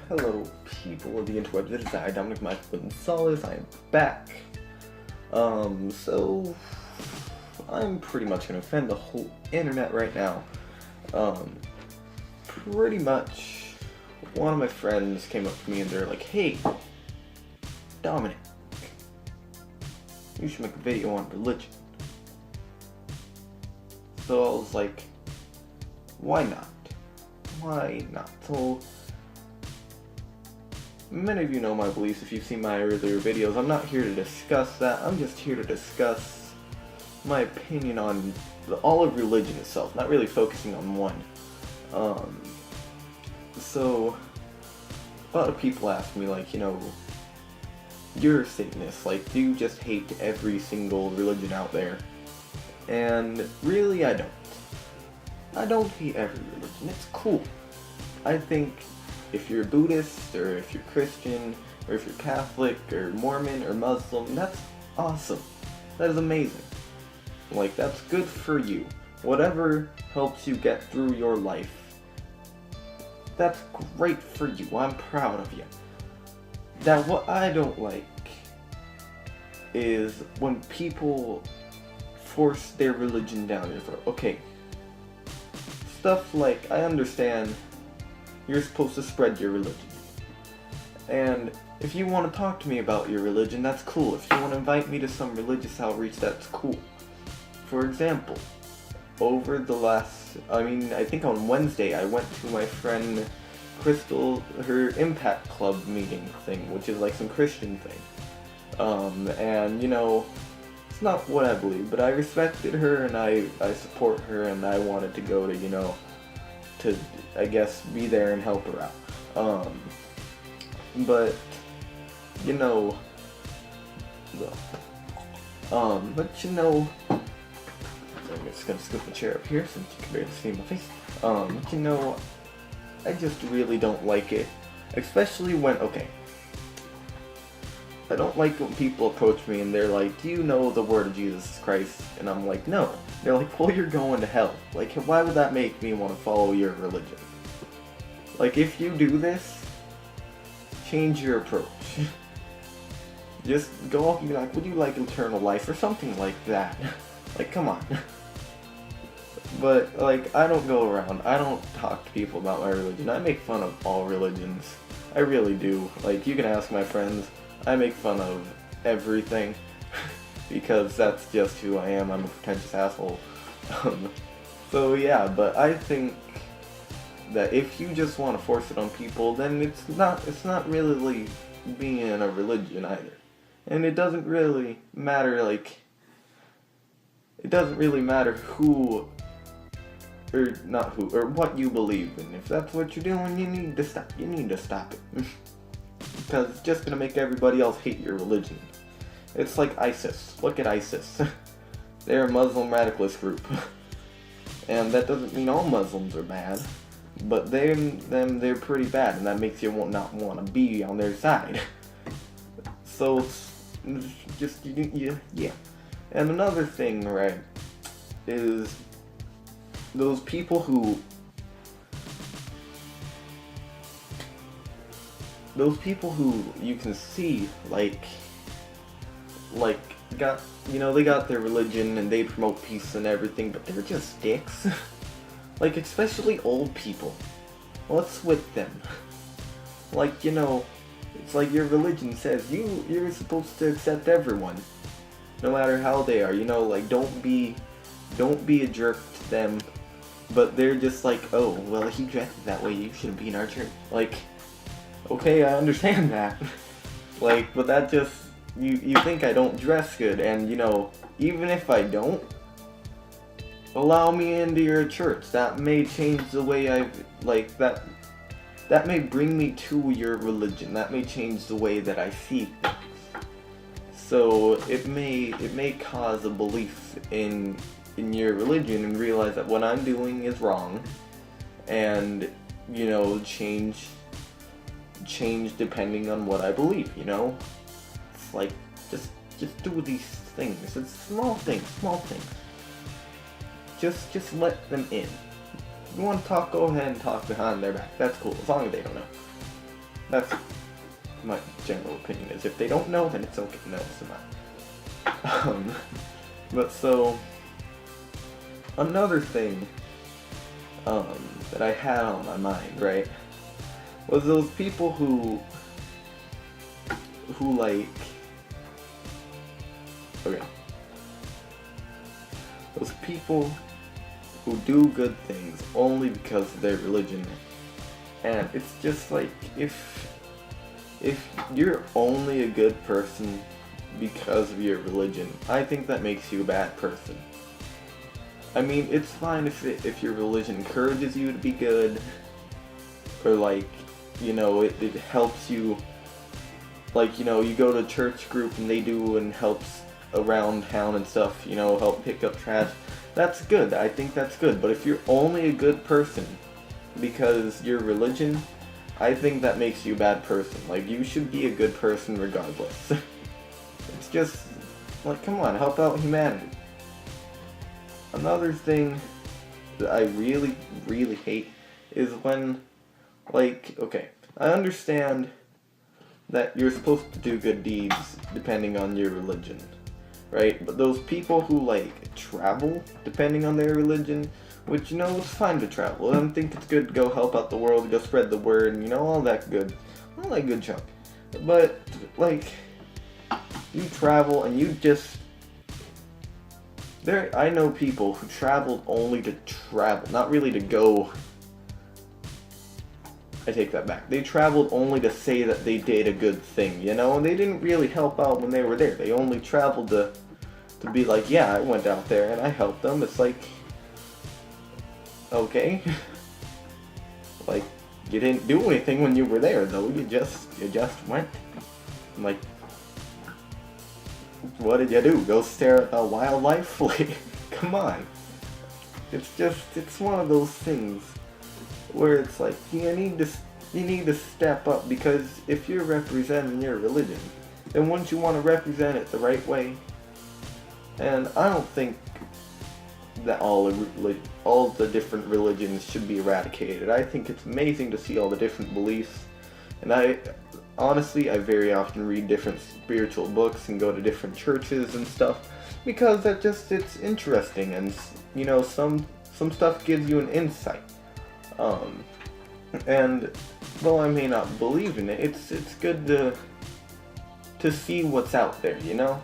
Hello, people of the interweb. This is I, Dominic Michael Gonzalez. I am back. So I'm pretty much gonna offend the whole internet right now. Pretty much, one of my friends came up to me and they're like, "Hey, Dominic, you should make a video on religion." So I was like, why not? Why not? So, many of you know my beliefs if you've seen my earlier videos. I'm not here to discuss that. I'm just here to discuss my opinion on all of religion itself, not really focusing on one. So, a lot of people ask me, like, you're a Satanist, like, do you just hate every single religion out there? And really, I don't. I don't hate every religion. It's cool. I think if you're Buddhist, or if you're Christian, or if you're Catholic, or Mormon, or Muslim, that's awesome. That is amazing. Like, that's good for you. Whatever helps you get through your life, that's great for you. I'm proud of you. Now, what I don't like is when people force their religion down your throat. Okay, stuff like, I understand you're supposed to spread your religion. And if you want to talk to me about your religion, that's cool. If you want to invite me to some religious outreach, that's cool. For example, over the last, I think on Wednesday, I went to my friend Crystal, her Impact Club meeting thing, which is like some Christian thing. And it's not what I believe, but I respected her and I support her, and I wanted to go to, to, I guess, be there and help her out. But, I'm just gonna scoop the chair up here since you can barely see my face. I just really don't like it. Especially when, I don't like when people approach me and they're like, "Do you know the word of Jesus Christ?" And I'm like, "No." They're like, "Well, you're going to hell." Like, why would that make me want to follow your religion? Like, if you do this, change your approach. Just go up and be like, "Would you like eternal life?" or something like that. Like, come on. But, like, I don't go around. I don't talk to people about my religion. I make fun of all religions. I really do. Like, you can ask my friends. I make fun of everything. Because that's just who I am. I'm a pretentious asshole. So, yeah, but I think that if you just want to force it on people, then it's not really being a religion either. And it doesn't really matter, it doesn't really matter who, or not who, or what you believe in. If that's what you're doing, you need to stop it. Because it's just gonna make everybody else hate your religion. It's like ISIS. Look at ISIS. They're a Muslim radicalist group. And that doesn't mean all Muslims are bad. But they're pretty bad, and that makes you not want to be on their side. So, just, yeah. And another thing, right, is those people who you can see, got, they got their religion and they promote peace and everything, but they're just dicks. Like, especially old people. What's with them? Like, it's like your religion says you're supposed to accept everyone, no matter how they are. Like, don't be a jerk to them. But they're just like, "Oh, well, if you dress that way, you shouldn't be in our church." Like, okay, I understand that. Like, but that just, you think I don't dress good, and even if I don't, allow me into your church. That may change the way that may bring me to your religion. That may change the way that I see things. So it may cause a belief in your religion and realize that what I'm doing is wrong, and change depending on what I believe. It's like, just do these things. It's small things. Just let them in. You want to talk, go ahead and talk behind their back. That's cool, as long as they don't know. That's my general opinion. Is if they don't know, then it's okay. No, it's not. But so another thing that I had on my mind, right, was those people who like, okay, those people who do good things only because of their religion. And it's just like, if you're only a good person because of your religion, I think that makes you a bad person. I mean, it's fine if your religion encourages you to be good, or like, you know, it helps you, like, you know, you go to a church group and they do and helps around town and stuff, you know, help pick up trash. That's good. I think that's good. But if you're only a good person because your religion, I think that makes you a bad person. Like, you should be a good person regardless. It's just, like, come on, help out humanity. Another thing that I really, really hate is when, like, okay, I understand that you're supposed to do good deeds depending on your religion, right? But those people who, like, travel depending on their religion, which, you know, it's fine to travel. I think it's good to go help out the world, go spread the word, and, you know, all that good junk. But, like, you travel and you just... I know people who traveled only to travel, not really to go... I take that back. They traveled only to say that they did a good thing, you know? And they didn't really help out when they were there. They only traveled to be like, yeah, I went out there and I helped them. It's like... okay. Like, you didn't do anything when you were there, though. You just went. I'm like, what did you do? Go stare at the wildlife? Like, come on. It's one of those things where it's like, you need to step up, because if you're representing your religion, then wouldn't you want to represent it the right way? And I don't think that all the different religions should be eradicated. I think it's amazing to see all the different beliefs, and I very often read different spiritual books and go to different churches and stuff, because it's interesting, and, you know, some stuff gives you an insight. And though I may not believe in it, it's good to see what's out there, you know?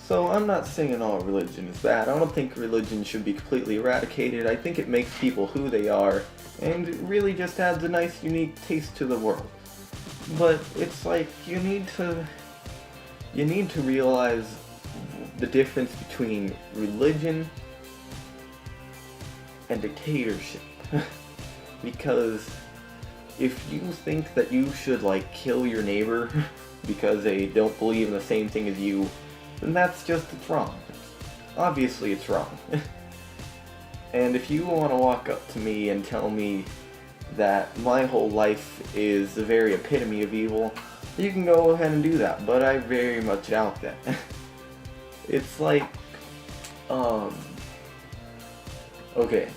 So I'm not saying all religion is bad. I don't think religion should be completely eradicated. I think it makes people who they are, and it really just adds a nice, unique taste to the world. But it's like, you need to realize the difference between religion and dictatorship. Because if you think that you should, like, kill your neighbor because they don't believe in the same thing as you, then it's wrong. Obviously it's wrong. And if you want to walk up to me and tell me that my whole life is the very epitome of evil, you can go ahead and do that, but I very much doubt that. It's like, okay,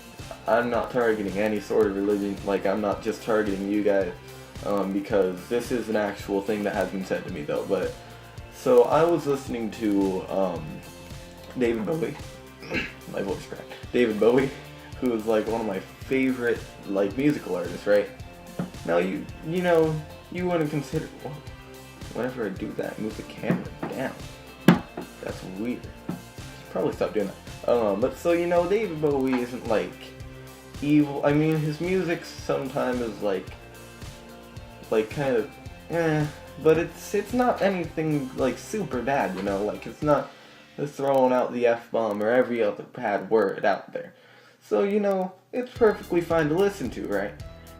I'm not targeting any sort of religion, like, I'm not just targeting you guys, because this is an actual thing that has been said to me, though. But so I was listening to David Bowie. My voice cracked. David Bowie, who is, like, one of my favorite, like, musical artists, right? Now, you know, you wouldn't consider... Well, whenever I do that, move the camera down. That's weird. Should probably stop doing that. But so, you know, David Bowie isn't, like, evil. I mean, his music sometimes is, like, kind of, but it's not anything, like, super bad, you know? Like, it's not throwing out the F-bomb or every other bad word out there. So, you know, it's perfectly fine to listen to, right?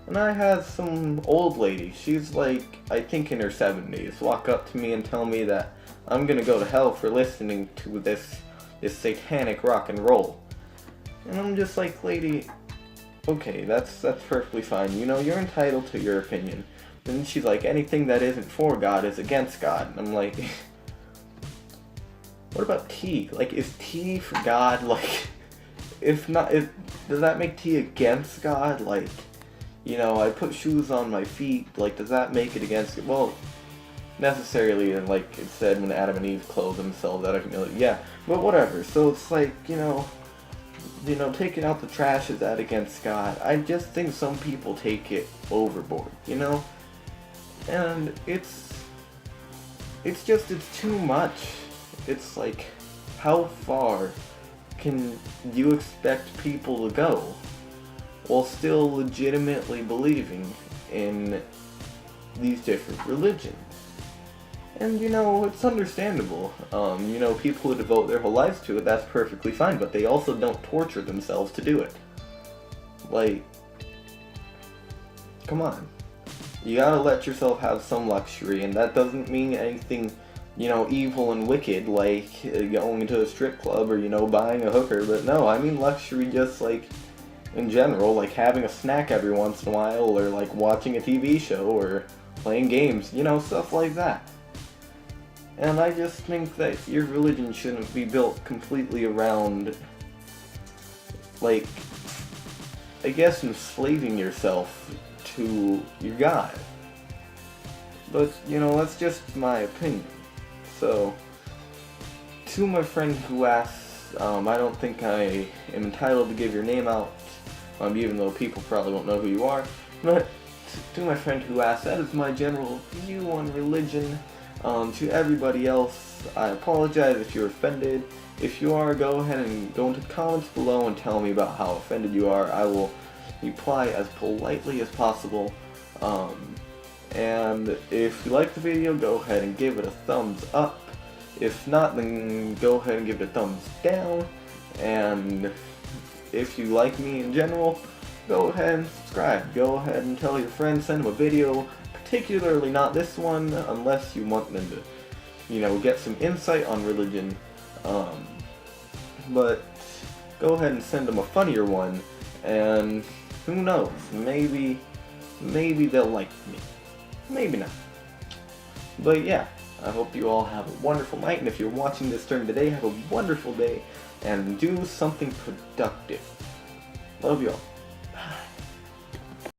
And I had some old lady, she's, like, I think in her 70s, walk up to me and tell me that I'm gonna go to hell for listening to this satanic rock and roll. And I'm just like, lady, okay, that's perfectly fine. You know, you're entitled to your opinion. And she's like, anything that isn't for God is against God. And I'm like, what about tea? Like, is tea for God? Like, if not, does that make tea against God? Like, you know, I put shoes on my feet, like, does that make it against it? Well, necessarily, and like it said when Adam and Eve clothed themselves out of humility, yeah, but whatever. So it's like, taking out the trash, is that against God? I just think some people take it overboard, and it's too much. It's like, how far can you expect people to go while still legitimately believing in these different religions? And, it's understandable. People who devote their whole lives to it, that's perfectly fine, but they also don't torture themselves to do it. Like, come on. You gotta let yourself have some luxury, and that doesn't mean anything, evil and wicked, like going to a strip club or, buying a hooker, but no, I mean luxury just, like, in general, like having a snack every once in a while, or, like, watching a TV show, or playing games, stuff like that. And I just think that your religion shouldn't be built completely around, like, I guess enslaving yourself to your God. But, that's just my opinion. So, to my friend who asks, I don't think I am entitled to give your name out, even though people probably won't know who you are, but to my friend who asked, that is my general view on religion. To everybody else, I apologize if you're offended. If you are, go ahead and go into the comments below and tell me about how offended you are. I will reply as politely as possible. And if you like the video, go ahead and give it a thumbs up. If not, then go ahead and give it a thumbs down. And if you like me in general, go ahead and subscribe. Go ahead and tell your friends, send them a video. Particularly not this one, unless you want them to, get some insight on religion. But go ahead and send them a funnier one, and who knows, maybe they'll like me. Maybe not. But yeah, I hope you all have a wonderful night, and if you're watching this during the day, have a wonderful day, and do something productive. Love y'all.